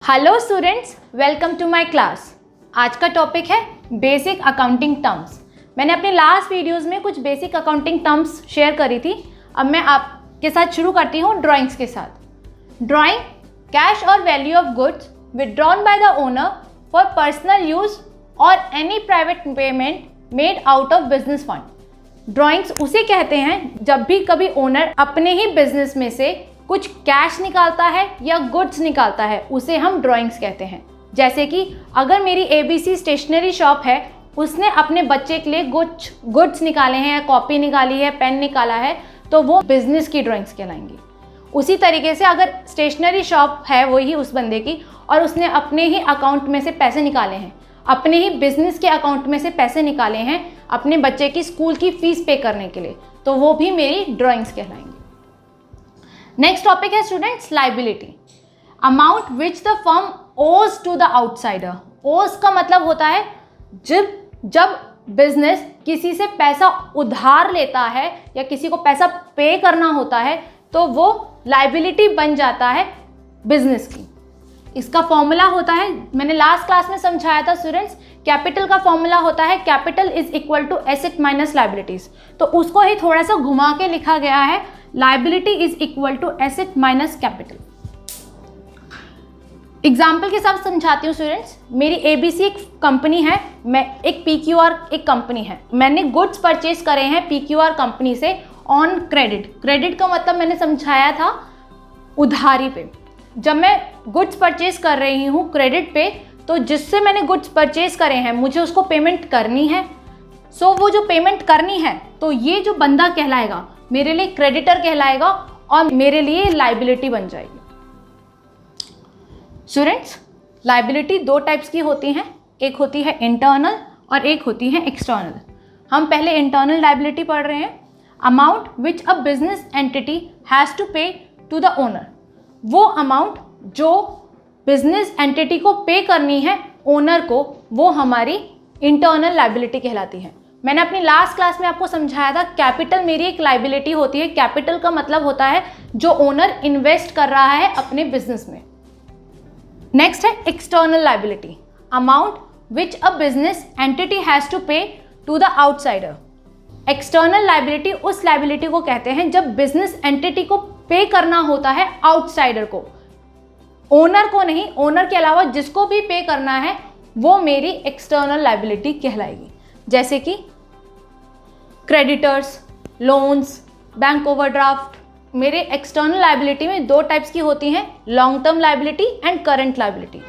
Hello students, welcome to my class. आज का topic है बेसिक अकाउंटिंग टर्म्स। मैंने अपने लास्ट वीडियोस में कुछ बेसिक अकाउंटिंग टर्म्स शेयर करी थी। अब मैं आपके साथ शुरू करती हूँ ड्राइंग्स के साथ। ड्राइंग, कैश और value of goods withdrawn by the owner for personal use और any private payment made out of business fund. Drawings उसे कहते हैं जब भी कभी ओनर अपने ही बिजनेस में से कुछ कैश निकालता है या गुड्स निकालता है, उसे हम ड्राइंग्स कहते हैं। जैसे कि अगर मेरी ABC स्टेशनरी शॉप है, उसने अपने बच्चे के लिए कुछ गुड्स निकाले हैं या कॉपी निकाली है, पेन निकाला है, तो वो बिजनेस की ड्राइंग्स कहलाएंगी। उसी तरीके से अगर स्टेशनरी शॉप है वही उस बंदे की और उसने अपने ही अकाउंट में से पैसे निकाले हैं, अपने ही बिजनेस के अकाउंट में से पैसे निकाले हैं अपने बच्चे की स्कूल की फीस पे करने के लिए, तो वो भी मेरी ड्राइंग्स कहलाएंगी। नेक्स्ट टॉपिक है students liability. Amount which the firm ओज टू द आउटसाइडर। ओज का मतलब होता है जब बिजनेस किसी से पैसा उधार लेता है या किसी को पैसा पे करना होता है, तो वो लाइबिलिटी बन जाता है बिजनेस की। इसका फॉर्मूला होता है, मैंने लास्ट क्लास में समझाया था स्टूडेंट्स, कैपिटल का फॉर्मूला होता है capital is equal to asset minus liabilities. तो उसको ही थोड़ा सा घुमा के लिखा गया है, liability is equal to asset minus capital. Example के साथ समझाती हूँ स्टूडेंट्स। मेरी ABC एक कंपनी है, मैं एक PQR एक कंपनी है। मैंने गुड्स परचेज करे हैं PQR कंपनी से ऑन क्रेडिट। क्रेडिट का मतलब मैंने समझाया था उधारी पे। जब मैं गुड्स परचेज कर रही हूँ क्रेडिट पे, तो जिससे मैंने गुड्स परचेज करे हैं मुझे उसको पेमेंट करनी है। सो वो जो पेमेंट करनी है, तो ये जो बंदा कहलाएगा मेरे लिए क्रेडिटर कहलाएगा और मेरे लिए लाइबिलिटी बन जाएगी। स्टूडेंट्स, लाइबिलिटी दो टाइप्स की होती हैं, एक होती है इंटरनल और एक होती है एक्सटर्नल। हम पहले इंटरनल लाइबिलिटी पढ़ रहे हैं। Amount which a business entity has to pay to the owner. वो अमाउंट जो बिजनेस एंटिटी को पे करनी है ओनर को, वो हमारी इंटरनल लाइबिलिटी कहलाती है। मैंने अपनी लास्ट क्लास में आपको समझाया था कैपिटल मेरी एक लाइबिलिटी होती है। कैपिटल का मतलब होता है जो ओनर इन्वेस्ट कर रहा है अपने बिजनेस में। नेक्स्ट है external liability. Amount which a business entity has to pay to the outsider. External liability उस लाइबिलिटी को कहते हैं जब बिजनेस एंटिटी को पे करना होता है आउटसाइडर को, ओनर को नहीं। ओनर के अलावा जिसको भी पे करना है वो मेरी एक्सटर्नल लाइबिलिटी कहलाएगी। जैसे कि क्रेडिटर्स, लोन्स, बैंक ओवरड्राफ्ट। मेरे एक्सटर्नल लाइबिलिटी में दो टाइप्स की होती हैं, long term liability and current liability.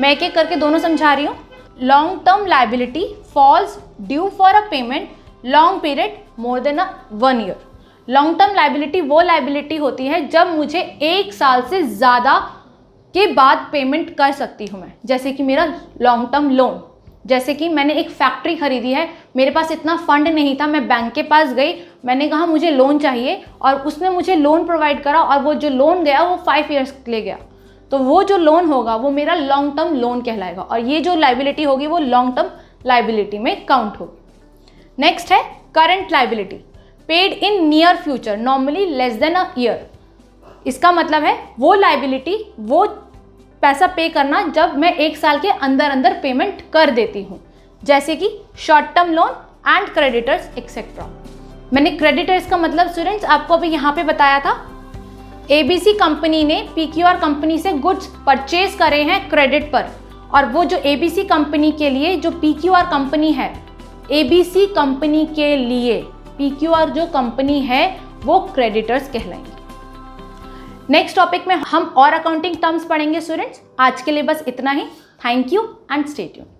मैं एक एक करके दोनों समझा रही हूँ। Long term liability falls due for a payment long period more than 1 year. Long term liability वो लाइबिलिटी होती है जब मुझे 1 साल से ज़्यादा के बाद पेमेंट कर सकती हूँ मैं। जैसे कि मेरा लॉन्ग टर्म लोन, जैसे कि मैंने एक फैक्ट्री खरीदी है, मेरे पास इतना फंड नहीं था, मैं बैंक के पास गई, मैंने कहा मुझे लोन चाहिए और उसने मुझे लोन प्रोवाइड करा और वो जो लोन गया वो 5 ईयर्स के लिए गया। तो वो जो लोन होगा वो मेरा लॉन्ग टर्म लोन कहलाएगा और ये जो लाइबिलिटी होगी वो लॉन्ग टर्म लाइबिलिटी में काउंट होगी। नेक्स्ट है current liability. Paid in near future, normally less than a year. इसका मतलब है वो लाइबिलिटी, वो पैसा पे करना जब मैं 1 साल के अंदर अंदर पेमेंट कर देती हूँ। जैसे कि short term loan and creditors etcetera. मैंने क्रेडिटर्स का मतलब स्टूडेंट्स आपको अभी यहाँ पे बताया था। ABC कंपनी ने PQR कंपनी से गुड्स परचेज करे हैं क्रेडिट पर, और वो जो ABC कंपनी के लिए जो PQR कंपनी है, ABC कंपनी के लिए PQR जो कंपनी है वो क्रेडिटर्स कहलाएंगे। नेक्स्ट टॉपिक में हम और अकाउंटिंग टर्म्स पढ़ेंगे स्टूडेंट्स। आज के लिए बस इतना ही। Thank you and stay tuned.